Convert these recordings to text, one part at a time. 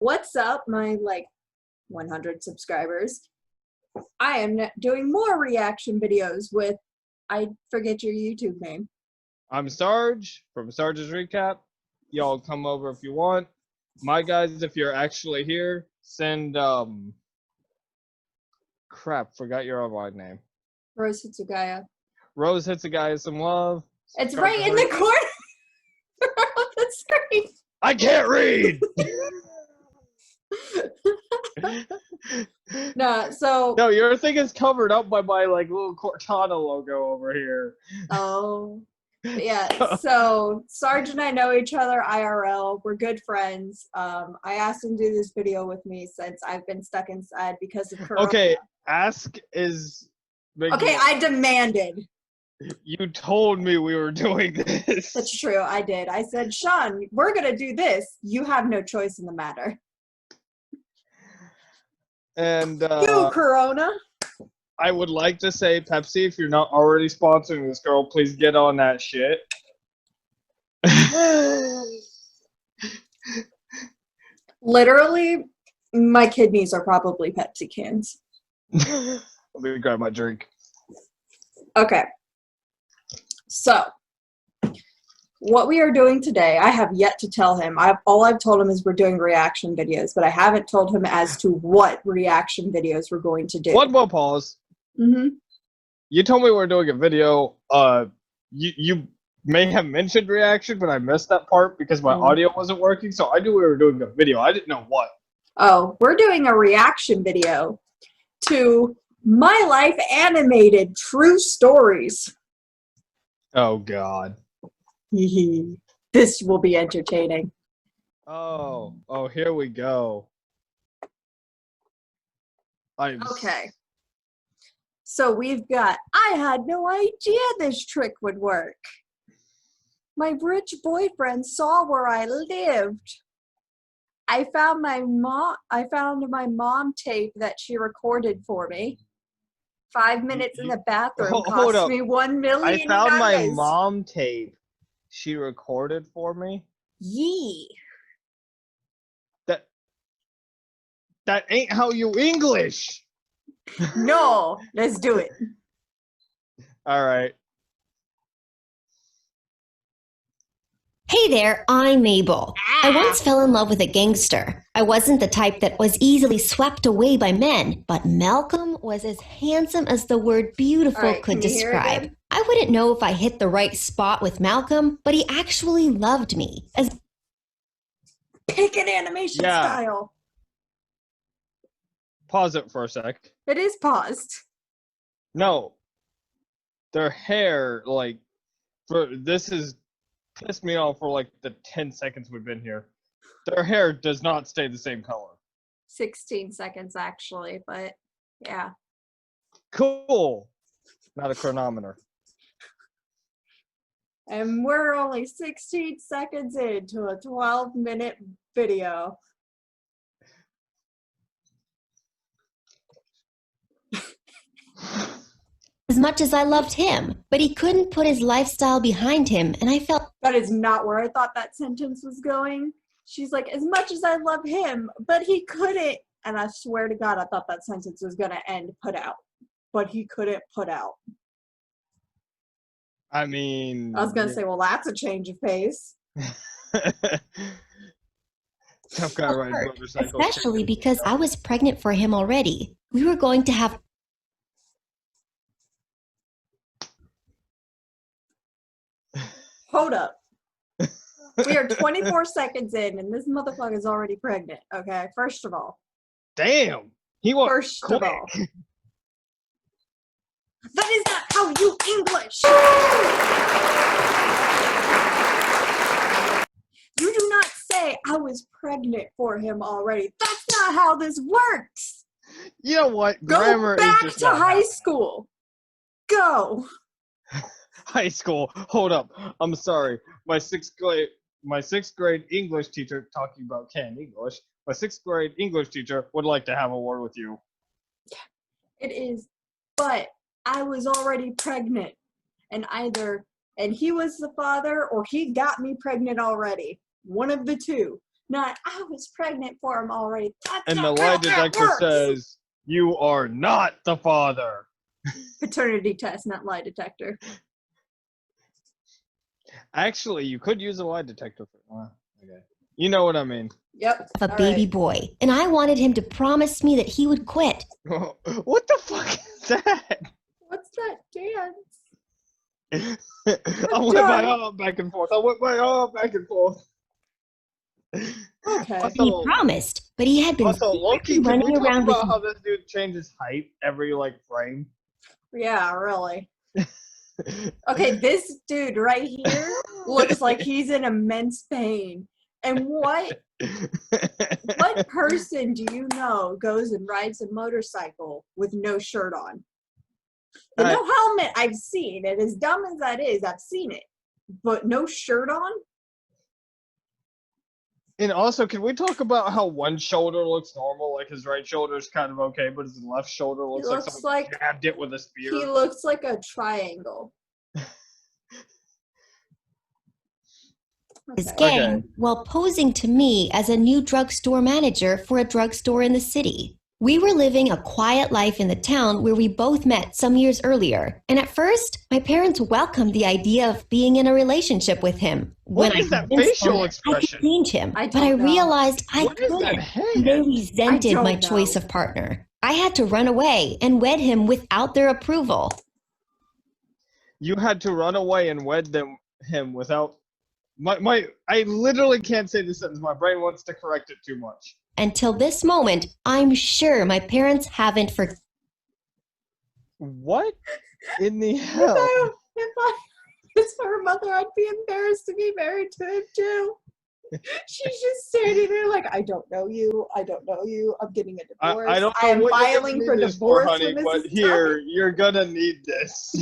What's up, my 100 subscribers? I am doing more reaction videos with, I forget your YouTube name. I'm Sarge from Sarge's Recap. Y'all come over if you want. My guys, if you're actually here, send crap, forgot your online name. Rose Hitsugaya. Rose Hitsugaya some love. It's right in the corner of the screen. I can't read. No, your thing is covered up by my little Cortana logo over here. Oh, yeah. So Sarge and I know each other IRL. We're good friends. I asked him to do this video with me since I've been stuck inside because of Corona. Okay, ask is. Okay, I demanded. You told me we were doing this. That's true. I did. I said, Sean, we're gonna do this. You have no choice in the matter. And you, Corona. I would like to say, Pepsi, if you're not already sponsoring this girl, please get on that shit. Literally, my kidneys are probably Pepsi cans. Let me grab my drink. Okay. So, what we are doing today, I have yet to tell him. All I've told him is we're doing reaction videos, but I haven't told him as to what reaction videos we're going to do. One more pause. Mm-hmm. You told me we were doing a video. You may have mentioned reaction, but I missed that part because my audio wasn't working, so I knew we were doing a video. I didn't know what. Oh, we're doing a reaction video to My Life Animated True Stories. Oh, God. This will be entertaining. Oh, here we go. Okay. So we've got, I had no idea this trick would work. My rich boyfriend saw where I lived. I found my mom tape that she recorded for me. 5 minutes in the bathroom cost me $1 million. I found my mom tape she recorded for me. Yee. That ain't how you English. No, let's do it. All right. Hey there, I'm Mabel. I once fell in love with a gangster. I wasn't the type that was easily swept away by men, but Malcolm was as handsome as the word beautiful could describe. I wouldn't know if I hit the right spot with Malcolm, but he actually loved me. Pick an animation style. Pause it for a sec. It is paused. No. Their hair, this is pissed me off for the 10 seconds we've been here. Their hair does not stay the same color. 16 seconds actually, but yeah. Cool. Not a chronometer. And we're only 16 seconds into a 12-minute video. As much as I loved him, but he couldn't put his lifestyle behind him, and I felt... That is not where I thought that sentence was going. She's like, as much as I love him, but he couldn't. And I swear to God, I thought that sentence was going to end put out. But he couldn't put out. I mean... I was going to say, well, that's a change of pace. Tough guy riding motorcycles. Especially because I was pregnant for him already. We were going to have... Hold up. We are 24 seconds in, and this motherfucker is already pregnant, okay? First of all. Damn! He was First quick. of all. That is not how you English! You do not say, I was pregnant for him already. That's not how this works! You know what? Go back to high school. Go! High school. Hold up. I'm sorry. My sixth grade English teacher, talking about canned English, my sixth grade English teacher would like to have a word with you. It is, but I was already pregnant, and he was the father, or he got me pregnant already. One of the two. Not, I was pregnant for him already. That's And the not lie how that detector works. says, you are not the father. Paternity test, not lie detector. Actually, you could use a lie detector for okay. You know what I mean. Yep. A baby boy, and I wanted him to promise me that he would quit. What the fuck is that? What's that dance? I whip my arm back and forth. I whip my arm back and forth. Okay. He promised, but he had been Also, Loki, secretly can we running talk around with about how this dude changes height every frame? Yeah, really. Okay, this dude right here looks like he's in immense pain. And what person do you know goes and rides a motorcycle with no shirt on? The no helmet I've seen, and as dumb as that is, I've seen it. But no shirt on? And also, can we talk about how one shoulder looks normal, like his right shoulder is kind of okay, but his left shoulder looks like someone jabbed it with a spear? He looks like a triangle. his gang while posing to me as a new drugstore manager for a drugstore in the city. We were living a quiet life in the town where we both met some years earlier, and at first, my parents welcomed the idea of being in a relationship with him. What is that facial expression? I could change him, but I know. realized I What is that couldn't. hand? And they resented my know. choice of partner. I had to run away and wed him without their approval. You had to run away and wed him without... I literally can't say this sentence. My brain wants to correct it too much. Until this moment, I'm sure my parents haven't forgotten. What in the hell? If I was her mother, I'd be embarrassed to be married to him too. She's just standing there like, I don't know you. I don't know you. I'm getting a divorce. I don't know am what filing for divorce, honey, but here, you're gonna need this.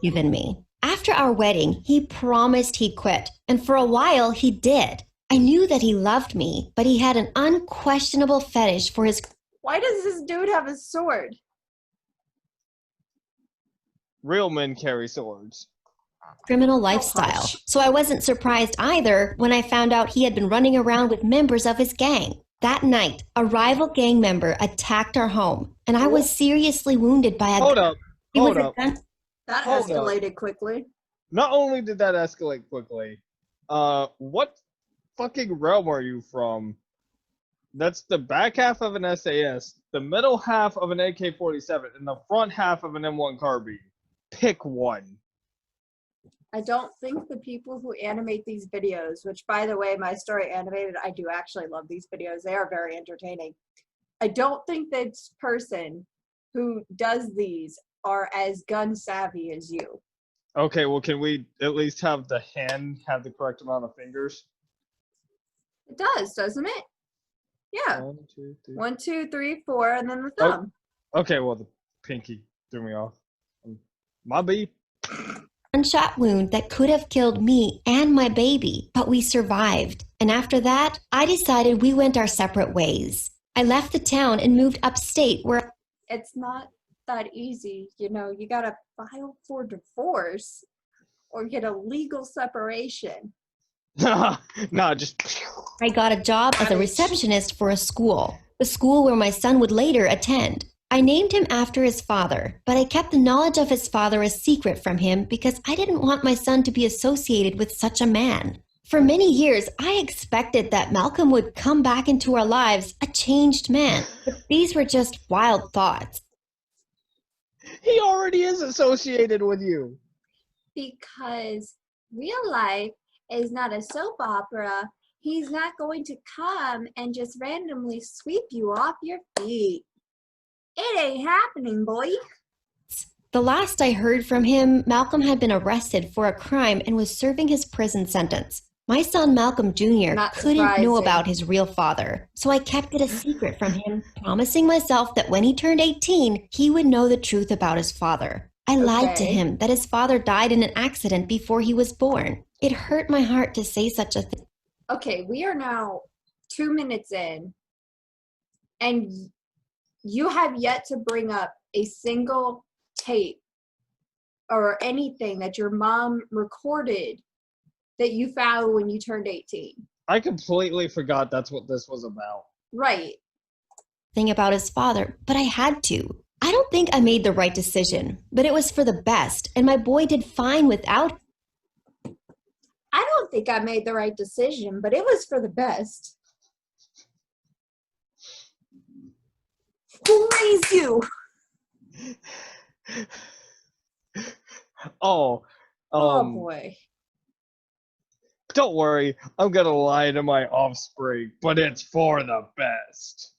Even me. After our wedding, he promised he'd quit, and for a while he did. I knew that he loved me, but he had an unquestionable fetish for his... Why does this dude have a sword? Real men carry swords. Criminal lifestyle. So I wasn't surprised either when I found out he had been running around with members of his gang. That night, a rival gang member attacked our home, and I was seriously wounded by a... Hold up. That escalated quickly. Not only did that escalate quickly, what fucking realm are you from? That's the back half of an SAS, the middle half of an AK-47, and the front half of an M1 carbine. Pick one. I don't think the people who animate these videos, which by the way, My Story Animated, I do actually love these videos. They are very entertaining. I don't think this person who does these are as gun savvy as you. Okay, well, can we at least have the hand have the correct amount of fingers? It does, doesn't it? Yeah. 1, 2, 3. 1, 2, 3, 4, and then the thumb. Okay, well, the pinky threw me off. My B. Gunshot wound that could have killed me and my baby, but we survived. And after that, I decided we went our separate ways. I left the town and moved upstate where... It's not that easy. You know, you gotta file for divorce or get a legal separation. No, just... I got a job as a receptionist for a school, the school where my son would later attend. I named him after his father, but I kept the knowledge of his father a secret from him because I didn't want my son to be associated with such a man. For many years, I expected that Malcolm would come back into our lives a changed man, but these were just wild thoughts. He already is associated with you. Because real life is not a soap opera. He's not going to come and just randomly sweep you off your feet. It ain't happening, boy. The last I heard from him, Malcolm had been arrested for a crime and was serving his prison sentence. My son Malcolm Jr. couldn't know about his real father, so I kept it a secret from him, promising myself that when he turned 18, he would know the truth about his father. I lied to him that his father died in an accident before he was born. It hurt my heart to say such a thing. Okay, we are now 2 minutes in, and you have yet to bring up a single tape or anything that your mom recorded that you found when you turned 18. I completely forgot that's what this was about. Right. Thing about his father, but I had to. I don't think I made the right decision, but it was for the best, and my boy did fine without. I don't think I made the right decision, but it was for the best. Who raised you? Oh, Oh boy. don't worry. I'm gonna lie to my offspring, but it's for the best.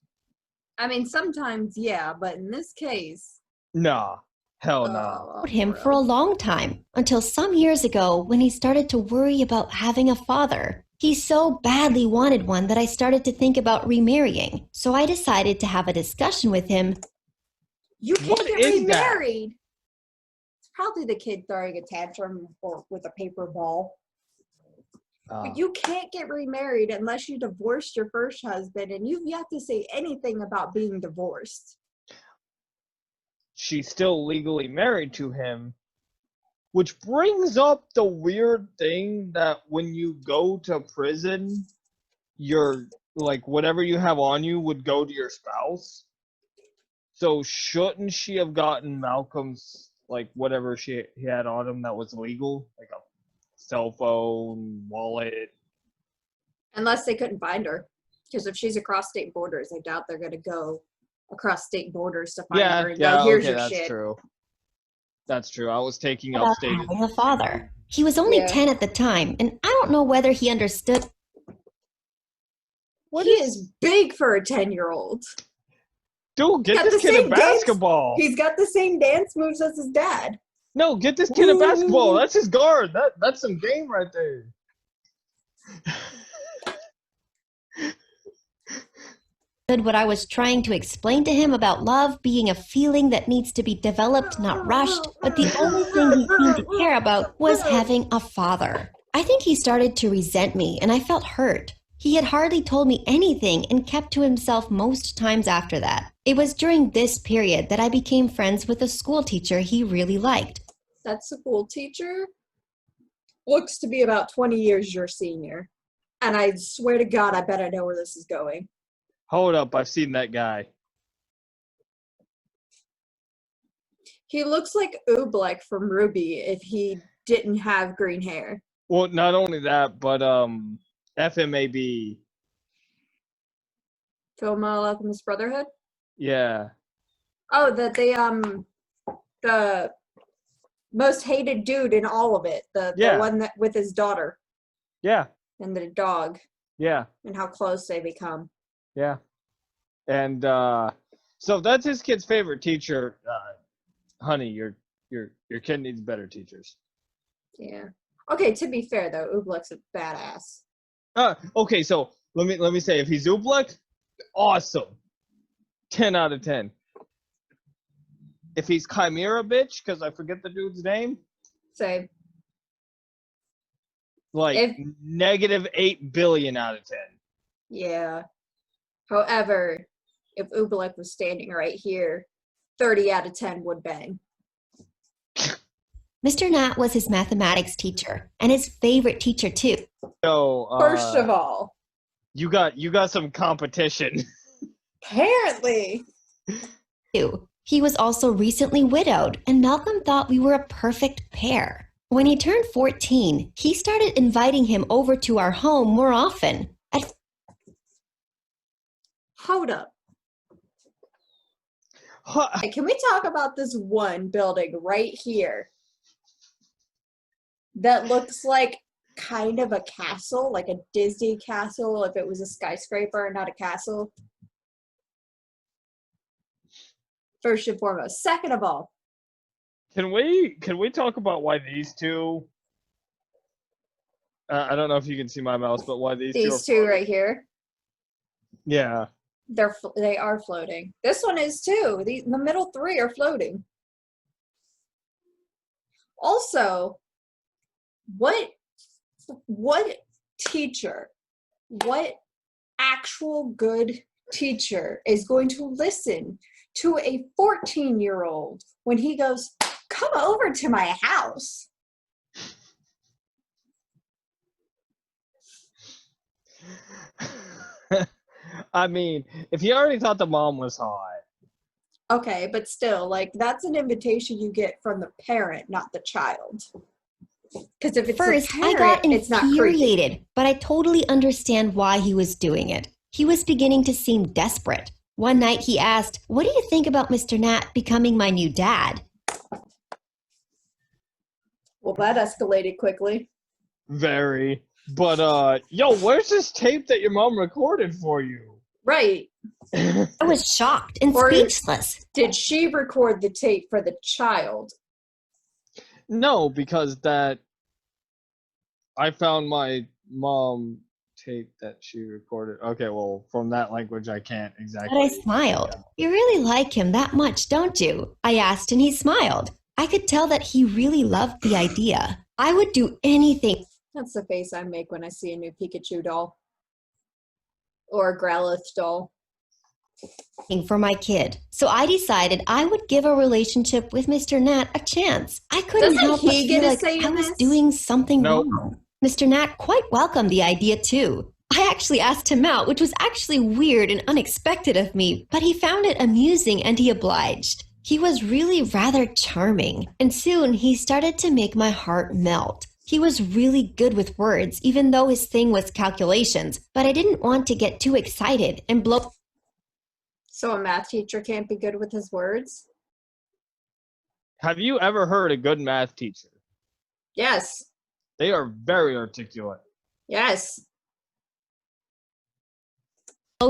I mean, sometimes, yeah, but in this case, Nah, hell nah. Him for a long time, until some years ago when he started to worry about having a father. He so badly wanted one that I started to think about remarrying. So I decided to have a discussion with him. You can't What get is that? remarried. It's probably the kid throwing a tantrum or with a paper ball. But you can't get remarried unless you divorced your first husband, and you've yet to say anything about being divorced. She's still legally married to him, which brings up the weird thing that when you go to prison, your like whatever you have on you would go to your spouse. So shouldn't she have gotten Malcolm's like whatever he had on him that was legal, like a cell phone, wallet? Unless they couldn't find her. Because if she's across state borders, I doubt they're going to go across state borders to find her and go, here's your that's shit. true. That's true. I was taking About upstate. having a father. He was only 10 at the time, and I don't know whether he understood. He is big for a 10-year-old. Dude, get this kid a basketball. He's got the same dance moves as his dad. No, get this kid a basketball. That's his guard. That's some game right there. What I was trying to explain to him about love being a feeling that needs to be developed, not rushed, but the only thing he seemed to care about was having a father. I think he started to resent me, and I felt hurt. He had hardly told me anything and kept to himself most times after that. It was during this period that I became friends with a school teacher he really liked. That school teacher looks to be about 20 years your senior. And I swear to God, I bet I know where this is going. Hold up, I've seen that guy. He looks like Oobleck from Ruby if he didn't have green hair. Well, not only that, but FMAB. Fullmetal Alchemist Brotherhood? Yeah. Oh, the most hated dude in all of it. The one that with his daughter. Yeah. And the dog. Yeah. And how close they become. Yeah. And so that's his kid's favorite teacher. Honey, your kid needs better teachers. Yeah. Okay, to be fair though, Oobleck's a badass. Okay, so let me say, if he's Oobleck, awesome. 10 out of 10. If he's Chimera bitch, because I forget the dude's name. Same. Like negative 8 billion out of 10. Yeah. However, if Oobleck was standing right here, 30 out of 10 would bang. Mr. Nat was his mathematics teacher, and his favorite teacher too. So, first of all, you got some competition. Apparently. He was also recently widowed, and Malcolm thought we were a perfect pair. When he turned 14, he started inviting him over to our home more often. Hold up. Hey, can we talk about this one building right here that looks like kind of a castle, like a Disney castle if it was a skyscraper and not a castle? First and foremost. Second of all, Can we talk about why these two? I don't know if you can see my mouse, but why these two right here? Yeah, they are floating. This one is too. The middle three are floating. Also, what teacher, what actual good teacher is going to listen to a 14-year-old when he goes, come over to my house? I mean, if you already thought the mom was hot, Okay, but still, like, that's an invitation you get from the parent, not the child. Because if it's First, the I parent, got it's not creepy. infuriated, but I totally understand why he was doing it. He was beginning to seem desperate. One night he asked, "What do you think about Mr. Nat becoming my new dad?" Well, that escalated quickly. very. But yo, where's this tape that your mom recorded for you? Right. I was shocked and Or- speechless. Did she record the tape for the child? No, because that I found my mom tape that she recorded. Okay, well, from that language, I can't exactly. But I smiled. "You really like him that much, don't you?" I asked, and he smiled. I could tell that he really loved the idea. I would do anything That's the face I make when I see a new Pikachu doll. Or a Growlithe doll. for my kid. So I decided I would give a relationship with Mr. Nat a chance. I couldn't Doesn't help but he get feel a like say I in was this? doing something Nope. wrong. Mr. Nat quite welcomed the idea too. I actually asked him out, which was actually weird and unexpected of me, but he found it amusing and he obliged. He was really rather charming, and soon he started to make my heart melt. He was really good with words, even though his thing was calculations, but I didn't want to get too excited and blow. So a math teacher can't be good with his words? Have you ever heard a good math teacher? Yes. They are very articulate. Yes.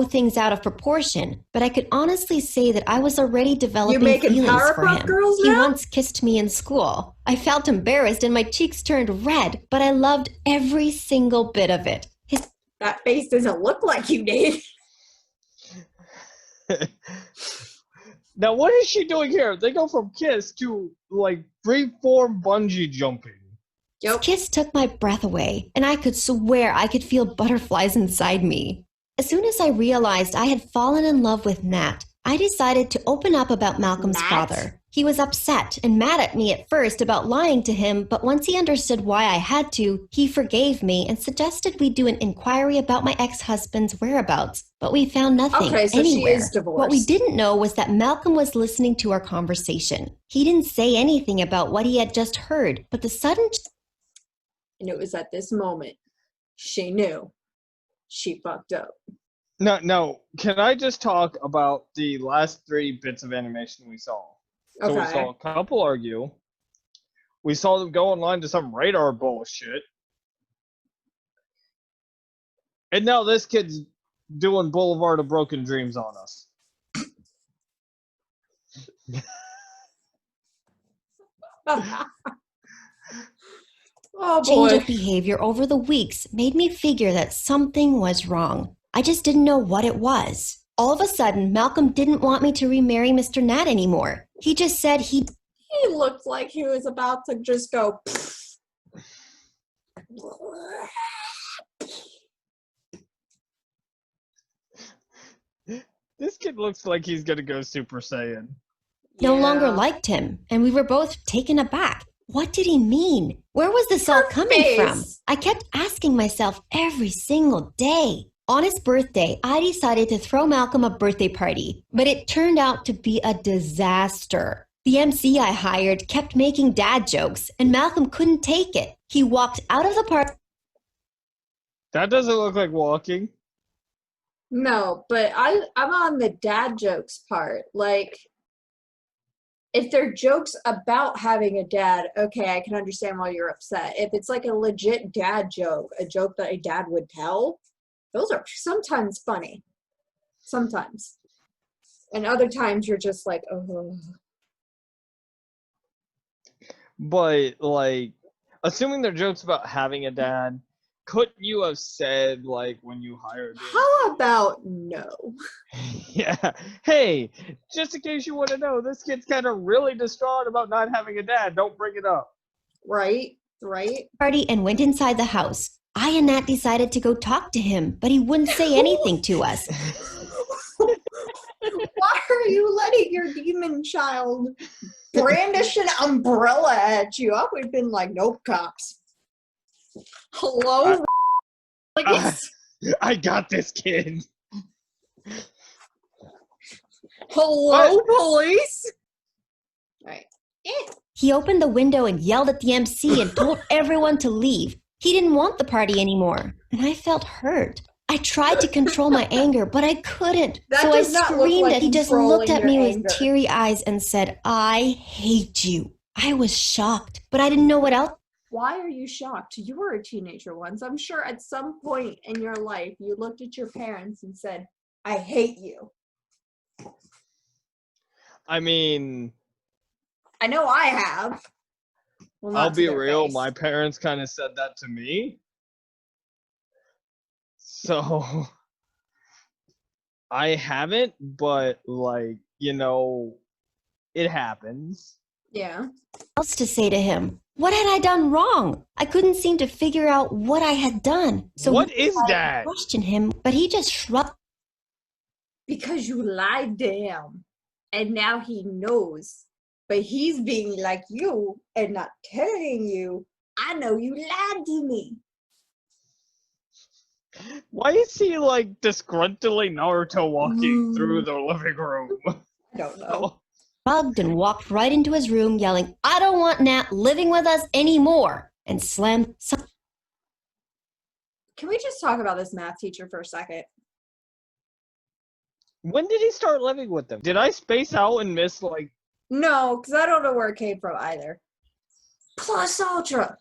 Things out of proportion, but I could honestly say that I was already developing making feelings for Powerpuff him. Girls He now? once kissed me in school. I felt embarrassed and my cheeks turned red, but I loved every single bit of it. His That face doesn't look like you did. Now, what is she doing here? They go from kiss to like freeform bungee jumping. Yep. kiss took my breath away, and I could swear I could feel butterflies inside me. As soon as I realized I had fallen in love with Nat, I decided to open up about Malcolm's Nat? father. He was upset and mad at me at first about lying to him, but once he understood why I had to, he forgave me and suggested we do an inquiry about my ex-husband's whereabouts. But we found nothing Okay, so anywhere. she is divorced. What we didn't know was that Malcolm was listening to our conversation. He didn't say anything about what he had just heard, but the sudden And it was at this moment she knew she fucked up. No. Can I just talk about the last 3 bits of animation we saw? So we saw a couple argue. We saw them go online to some radar bullshit. And now this kid's doing Boulevard of Broken Dreams on us. Oh change boy. of behavior over the weeks made me figure that something was wrong. I just didn't know what it was. All of a sudden, Malcolm didn't want me to remarry Mr. Nat anymore. He just said He looked like he was about to just go. This kid looks like he's gonna go Super Saiyan. no longer Yeah. liked him, and we were both taken aback. What did he mean? Where was this all coming from? face. I kept asking myself every single day. On his birthday, I decided to throw Malcolm a birthday party, but it turned out to be a disaster. The MC I hired kept making dad jokes, and Malcolm couldn't take it. He walked out of the party. That doesn't look like walking. No, but I'm on the dad jokes part. Like, if they're jokes about having a dad, okay, I can understand why you're upset. If it's like a legit dad joke, a joke that a dad would tell, those are sometimes funny. Sometimes. And other times you're just like, oh. But, like, assuming they're jokes about having a dad, couldn't you have said, like, when you hired him? How about no? Yeah. Hey, just in case you want to know, this kid's kind of really distraught about not having a dad. Don't bring it up. Right? Party and went inside the house. I and Nat decided to go talk to him, but he wouldn't say anything to us. Why are you letting your demon child brandish an umbrella at you? I would have been like, nope, cops. Hello? Like, I got this kid. Hello, police. Right. He opened the window and yelled at the MC and told everyone to leave. He didn't want the party anymore, and I felt hurt. I tried to control my anger, but I couldn't. That So I does not look screamed like at him. He just looked at controlling me your with anger. teary eyes and said, "I hate you." I was shocked, but I didn't know what else. Why are you shocked? You were a teenager once. I'm sure at some point in your life you looked at your parents and said, I hate you. I mean, I know I have. Well, I'll not to be their real. face. My parents kind of said that to me. So I haven't, but like, it happens. Yeah. Else to say to him. What had I done wrong? I couldn't seem to figure out what I had done. So What we is tried to that? question him, but he just shrugged. Because you lied to him. And now he knows. But he's being like you and not telling you, I know you lied to me. Why is he like disgruntledly Naruto walking through the living room? I don't know. Shrugged and walked right into his room yelling, "I don't want Nat living with us anymore," and slammed some. Can we just talk about this math teacher for a second? When did he start living with them? Did I space out and miss like? No, because I don't know where it came from either. Plus Ultra.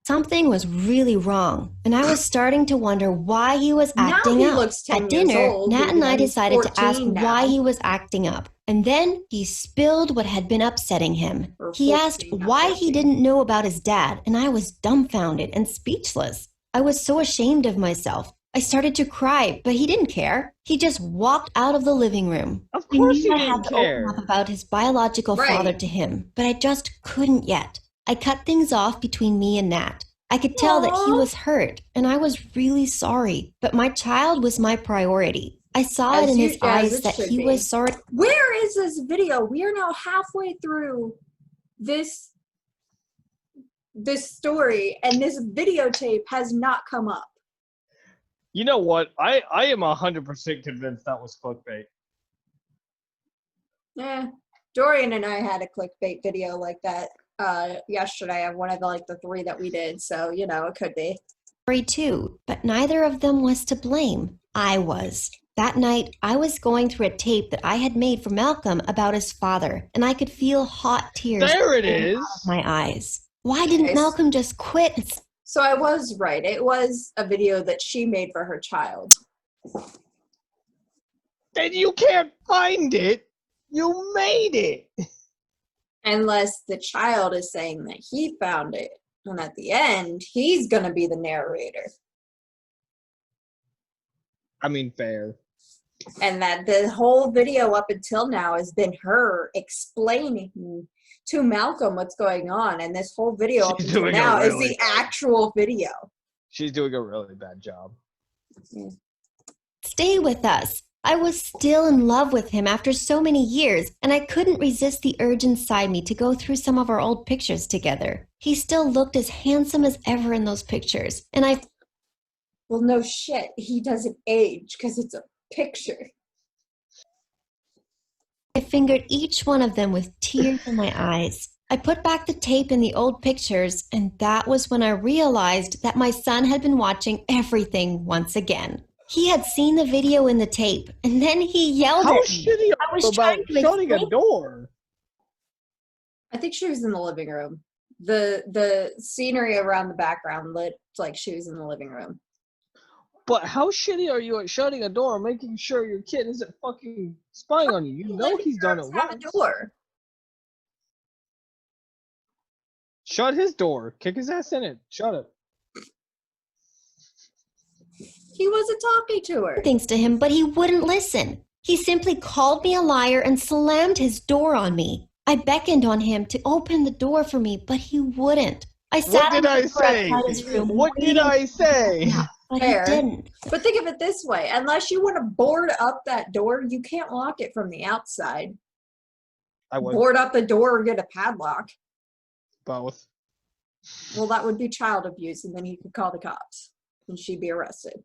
Something was really wrong, and I was starting to wonder why he was acting now he up. looks 10 At years dinner, old, Nat and I he's decided to ask 14 why now. he was acting up, and then he spilled what had been upsetting him. Or He 14, asked not why 14. he didn't know about his dad, and I was dumbfounded and speechless. I was so ashamed of myself. I started to cry, but he didn't care. He just walked out of the living room. Of I course knew he I had didn't to open care. up about his biological Right. father to him, but I just couldn't yet. I cut things off between me and Nat. I could tell that he Aw. was hurt, and I was really sorry, but my child was my priority. I saw it in his as eyes it that should he be. was sorry. Where is this video? We are now halfway through this story, and this videotape has not come up. You know what? I am 100% convinced that was clickbait. Dorian and I had a clickbait video like that yesterday of one of the 3 that we did, so it could be. Too, but neither of them was to blame. I was. That night, I was going through a tape that I had made for Malcolm about his father, and I could feel hot tears There it coming is. out of my eyes. Why didn't Okay. Malcolm just quit? So I was right. It was a video that she made for her child. Then you can't find it. You made it. Unless the child is saying that he found it. And at the end, he's going to be the narrator. I mean, fair. And that the whole video up until now has been her explaining to Malcolm what's going on. And this whole video up She's until doing a now is really the bad- actual video. She's doing a really bad job. Stay with us. I was still in love with him after so many years, and I couldn't resist the urge inside me to go through some of our old pictures together. He still looked as handsome as ever in those pictures, and Well, no shit. He doesn't age because it's a picture. I fingered each one of them with tears in my eyes. I put back the tape in the old pictures, and that was when I realized that my son had been watching everything once again. He had seen the video in the tape, and then he yelled How at me. shitty I are was you trying about to shutting a explain- door? I think she was in the living room. The scenery around the background looked like she was in the living room. But how shitty are you at shutting a door and making sure your kid isn't fucking spying on you? You know he's done it Have a once. door. Shut his door. Kick his ass in it. Shut it. He wasn't talking to her. things to him, but he wouldn't listen. He simply called me a liar and slammed his door on me. I beckoned on him to open the door for me, but he wouldn't. I sat What did on the I floor say? outside his room What did waiting I say? But Fair. he didn't. But think of it this way. Unless you want to board up that door, you can't lock it from the outside. I would Board up the door or get a padlock. both. Well, that would be child abuse, and then he could call the cops, and she'd be arrested.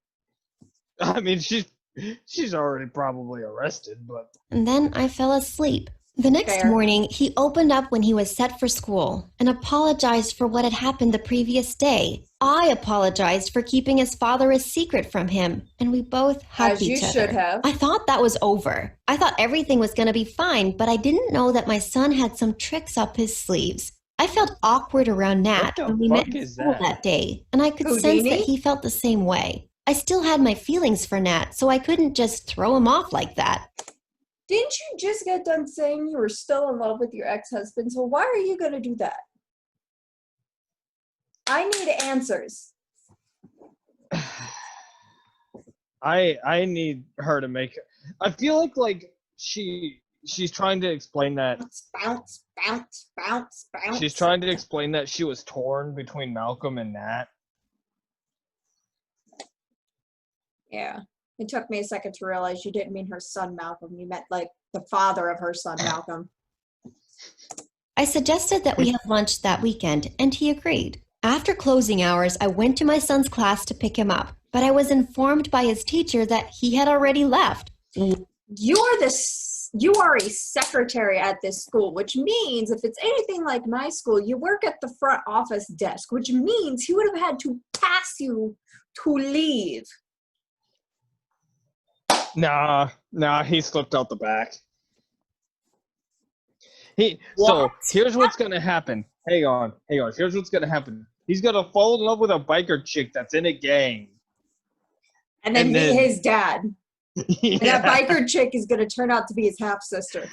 I mean, she's already probably arrested, but And then I fell asleep. The next Fair. morning, he opened up when he was set for school and apologized for what had happened the previous day. I apologized for keeping his father a secret from him, and we both hugged As you each other. should have. I thought that was over. I thought everything was going to be fine, but I didn't know that my son had some tricks up his sleeves. I felt awkward around Nat the when we met fuck in is school that? that day, and I could sense that Houdini? he felt the same way. I still had my feelings for Nat, so I couldn't just throw him off like that. Didn't you just get done saying you were still in love with your ex-husband? So why are you going to do that? I need answers. I need her to make. I feel like she's trying to explain that. Bounce, bounce, bounce, bounce. She's trying to explain that she was torn between Malcolm and Nat. Yeah. It took me a second to realize you didn't mean her son, Malcolm. You meant, like, the father of her son, Malcolm. I suggested that we have lunch that weekend, and he agreed. After closing hours, I went to my son's class to pick him up, but I was informed by his teacher that he had already left. You are a secretary at this school, which means if it's anything like my school, you work at the front office desk, which means he would have had to pass you to leave. Nah, he slipped out the back. So here's what's gonna happen. Hang on. Here's what's gonna happen. He's gonna fall in love with a biker chick that's in a gang. And then be his dad. Yeah. And that biker chick is going to turn out to be his half-sister.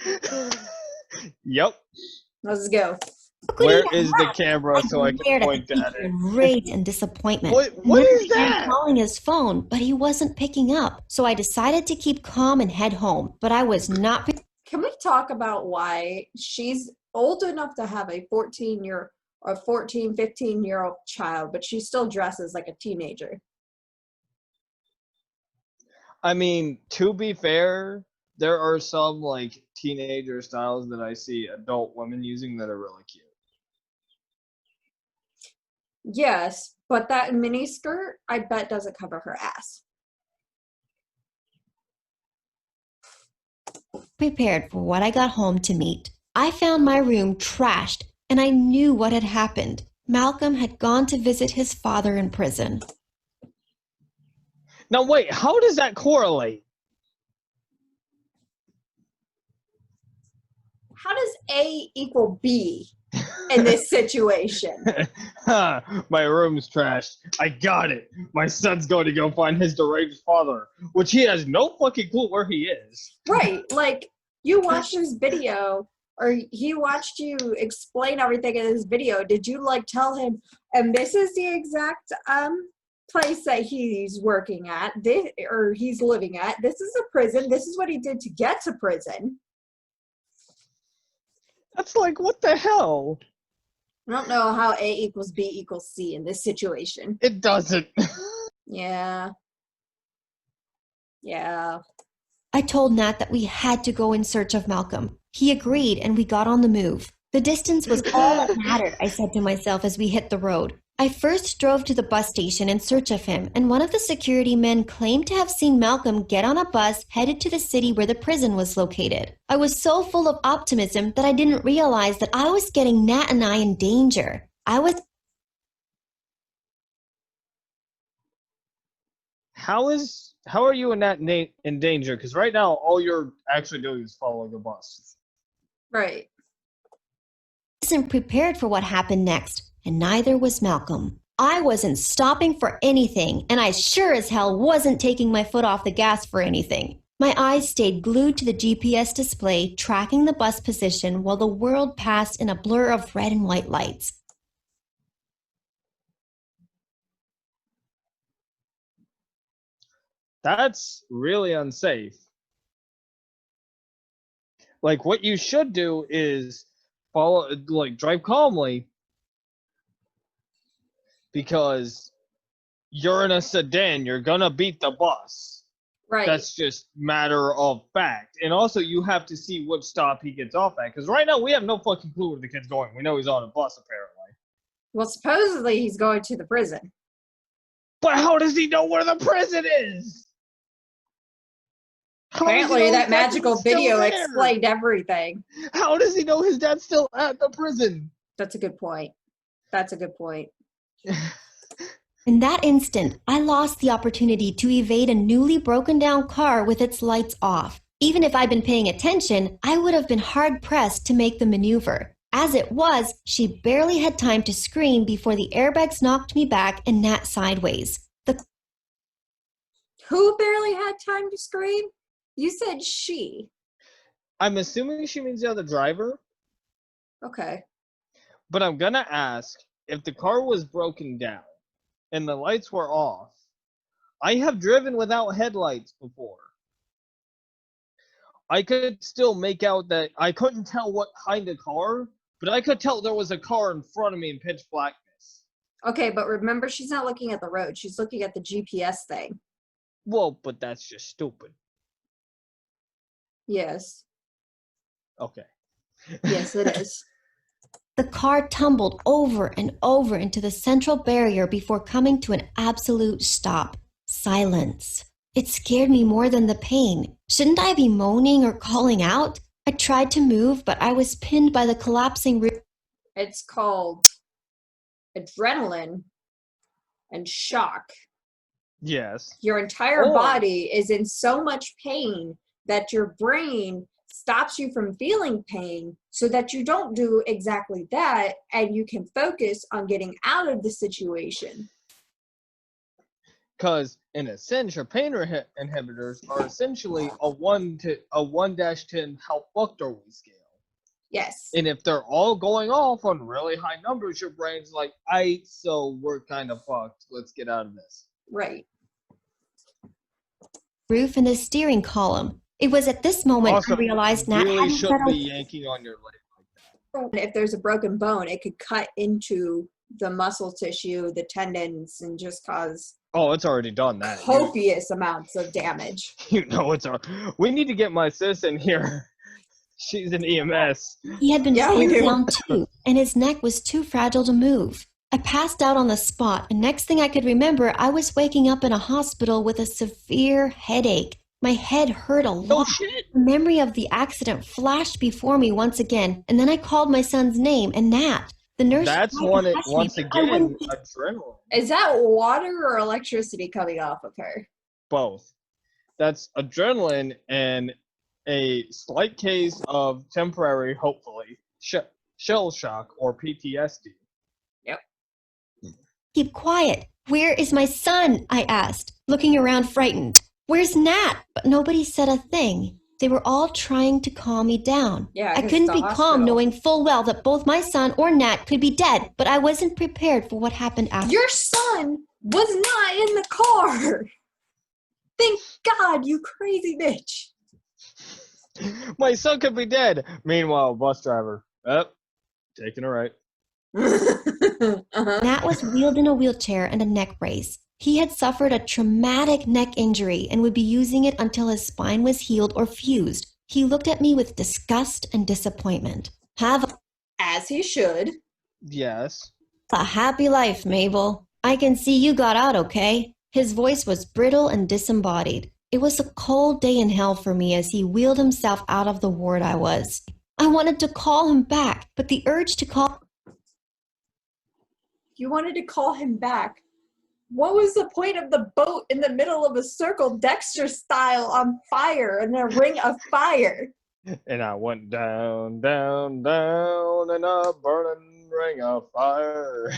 Yep. Let's go. Where is the camera so I can glared point at the at teacher it? in rage and disappointment. What is I that? tried calling his phone, but he wasn't picking up. So I decided to keep calm and head home. But I was not. Can we talk about why she's old enough to have a 14, 15-year-old child, but she still dresses like a teenager? I mean, to be fair, there are some like teenager styles that I see adult women using that are really cute. Yes, but that mini skirt, I bet, doesn't cover her ass. Prepared for what I got home to meet. I found my room trashed, and I knew what had happened. Malcolm had gone to visit his father in prison. Now wait, how does that correlate? How does A equal B in this situation? My room's trashed. I got it. My son's going to go find his deranged father, which he has no fucking clue where he is. Right, like, you watched his video, or he watched you explain everything in his video. Did you, like, tell him, and this is the exact place that he's working at, or he's living at. This is a prison. This is what he did to get to prison. That's like, what the hell? I don't know how A equals B equals C in this situation. It doesn't. Yeah. I told Nat that we had to go in search of Malcolm. He agreed, and we got on the move. The distance was all that mattered, I said to myself as we hit the road. I first drove to the bus station in search of him, and one of the security men claimed to have seen Malcolm get on a bus headed to the city where the prison was located. I was so full of optimism that I didn't realize that I was getting Nat and I in danger. How are you and Nat in danger? Because right now, all you're actually doing is following the bus. Right. Wasn't prepared for what happened next, and neither was Malcolm. I wasn't stopping for anything, and I sure as hell wasn't taking my foot off the gas for anything. My eyes stayed glued to the GPS display, tracking the bus position while the world passed in a blur of red and white lights. That's really unsafe. Like, what you should do is drive calmly, because you're in a sedan, you're gonna beat the bus. Right. That's just matter of fact. And also, you have to see which stop he gets off at, because right now we have no fucking clue where the kid's going. We know he's on a bus, apparently. Well, supposedly he's going to the prison. But how does he know where the prison is? How does he Apparently, know his that dad's magical still video there? explained everything. How does he know his dad's still at the prison? That's a good point. That's a good point. In that instant, I lost the opportunity to evade a newly broken down car with its lights off. Even if I'd been paying attention, I would have been hard pressed to make the maneuver. As it was, she barely had time to scream before the airbags knocked me back and Nat sideways. Who barely had time to scream? You said she. I'm assuming she means the other driver, Okay. but I'm gonna ask if the car was broken down and the lights were off. I have driven without headlights before. I could still make out that I couldn't tell what kind of car, but I could tell there was a car in front of me in pitch blackness. Okay, but remember, she's not looking at the road. She's looking at the GPS thing. Well, but that's just stupid. Yes. Okay. Yes, it is. The car tumbled over and over into the central barrier before coming to an absolute stop. Silence. It scared me more than the pain. Shouldn't I be moaning or calling out? I tried to move, but I was pinned by the collapsing roof. It's called adrenaline and shock. Yes. Your entire Or- body is in so much pain that your brain stops you from feeling pain so that you don't do exactly that and you can focus on getting out of the situation. Because in a sense, your pain inhibitors are essentially a 1-10 how fucked are we scale. Yes. And if they're all going off on really high numbers, your brain's like, so we're kind of fucked. Let's get out of this. Right. Roof and the steering column. It was at this moment Also, I realized you Nat really hadn't shouldn't be settled. yanking on your leg like that. If there's a broken bone, it could cut into the muscle tissue, the tendons, and just cause Oh, it's already done that. copious amounts of damage. You know it's already. We need to get my sis in here. She's an EMS. He had been Yeah, we pinned do. down too, and his neck was too fragile to move. I passed out on the spot, and next thing I could remember, I was waking up in a hospital with a severe headache. My head hurt a Oh lot. shit! The memory of the accident flashed before me once again, and then I called my son's name, and Nat. The nurse. That's tried to one. catch me, Once but I again, wouldn't- adrenaline. Is that water or electricity coming off of her? Both. That's adrenaline and a slight case of temporary, hopefully, shell shock or PTSD. Keep quiet. Where is my son? I asked, looking around frightened. Where's Nat? But nobody said a thing. They were all trying to calm me down. Yeah, I 'cause couldn't it's be a calm hospital. knowing full well that both my son or Nat could be dead, but I wasn't prepared for what happened after. Your son was not in the car. Thank God, you crazy bitch. My son could be dead. Meanwhile, bus driver. Taking a right. Uh-huh. Nat was wheeled in a wheelchair and a neck brace. He had suffered a traumatic neck injury and would be using it until his spine was healed or fused. He looked at me with disgust and disappointment. Have As he should. Yes. a happy life, Mabel. I can see you got out okay. His voice was brittle and disembodied. It was a cold day in hell for me as he wheeled himself out of the ward I was. I wanted to call him back, but the urge to call... You wanted to call him back. What was the point of the boat in the middle of a circle, Dexter style, on fire, in a ring of fire? And I went down, down, down in a burning ring of fire.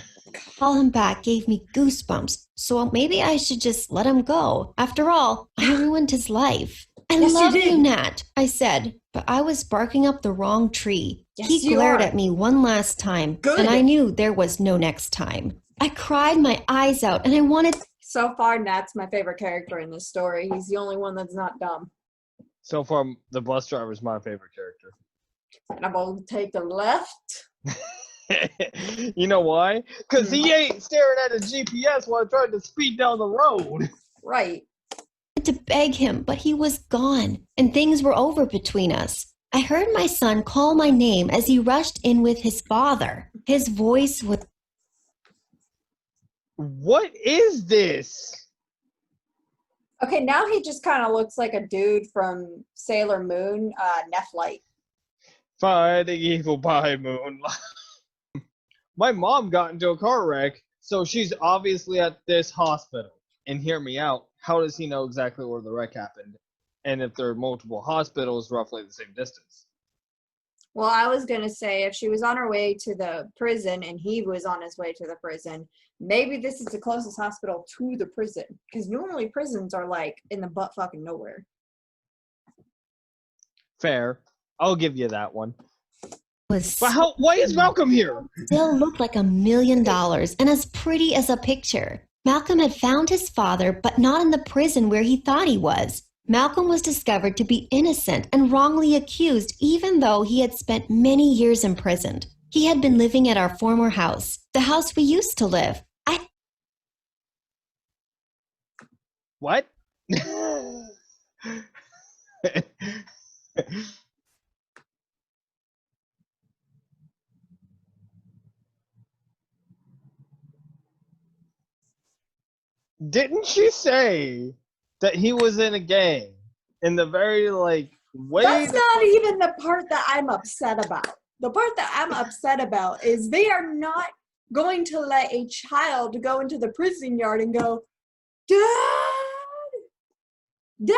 Call him back gave me goosebumps, so maybe I should just let him go. After all, I ruined his life. I Yes, you love did. you, Nat, I said, but I was barking up the wrong tree. Yes, He you glared are. at me one last time, Good. and I knew there was no next time. I cried my eyes out, and I wanted... So far, Nat's my favorite character in this story. He's the only one that's not dumb. So far, the bus driver is my favorite character. And I'm going to take the left. You know why? Because he ain't staring at his GPS while trying to speed down the road. Right. to beg him, but he was gone, and things were over between us. I heard my son call my name as he rushed in with his father. His voice was... What is this? Okay, now he just kind of looks like a dude from Sailor Moon, Nephlite. Fighting evil by moonlight. My mom got into a car wreck, so she's obviously at this hospital. And hear me out, how does he know exactly where the wreck happened? And if there are multiple hospitals roughly the same distance? Well, I was going to say if she was on her way to the prison and he was on his way to the prison, maybe this is the closest hospital to the prison. Because normally prisons are like in the butt fucking nowhere. Fair. I'll give you that one. Was But why is Malcolm here? still looked like $1 million and as pretty as a picture. Malcolm had found his father, but not in the prison where he thought he was. Malcolm was discovered to be innocent and wrongly accused, even though he had spent many years imprisoned. He had been living at our former house, the house we used to live. What? Didn't she say that he was in a gang in the very way? That's not even the part that I'm upset about. The part that I'm upset about is they are not going to let a child go into the prison yard and go, Dad! Dad!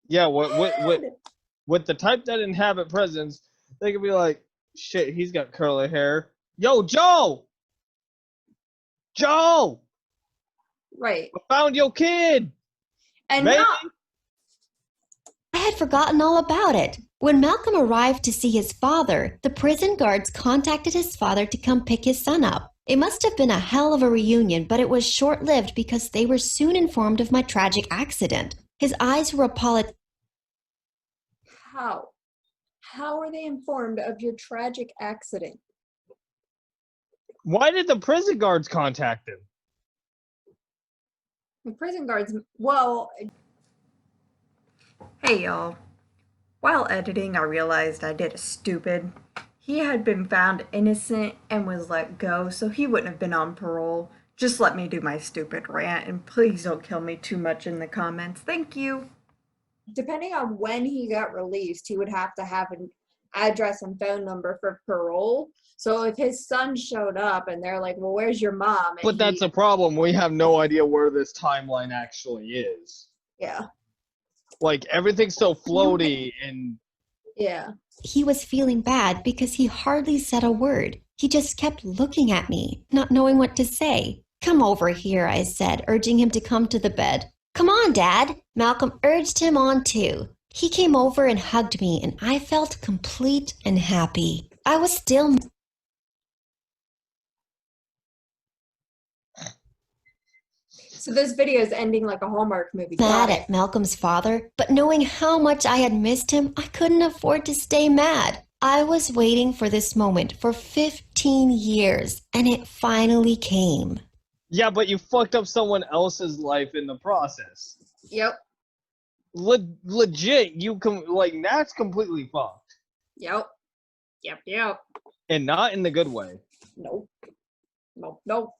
Yeah, with the type that inhabit prisons, they could be like, shit, he's got curly hair. Yo, Joe! Joe! Right. I found your kid! And Maybe. not, I had forgotten all about it. When Malcolm arrived to see his father, the prison guards contacted his father to come pick his son up. It must have been a hell of a reunion, but it was short-lived because they were soon informed of my tragic accident. His eyes were apologetic. how? How are they informed of your tragic accident? Why did the prison guards contact him? The prison guards, well, Hey y'all. While editing, I realized I did a stupid. He had been found innocent and was let go, so he wouldn't have been on parole. Just let me do my stupid rant, and please don't kill me too much in the comments. Thank you. depending on when he got released, he would have to have an address and phone number for parole. So if his son showed up and they're like, well, where's your mom? And But that's a problem. We have no idea where this timeline actually is. yeah. Like, everything's so floaty and... Yeah. He was feeling bad because he hardly said a word. He just kept looking at me, not knowing what to say. Come over here, I said, urging him to come to the bed. Come on, Dad. Malcolm urged him on too. He came over and hugged me, and I felt complete and happy. I was still... So this video is ending like a Hallmark movie. mad Got it. at Malcolm's father, but knowing how much I had missed him, I couldn't afford to stay mad. I was waiting for this moment for 15 years, and it finally came. Yeah, but you fucked up someone else's life in the process. Yep. Legit, that's completely fucked. Yep. Yep. Yep. And not in the good way. Nope. Nope. Nope.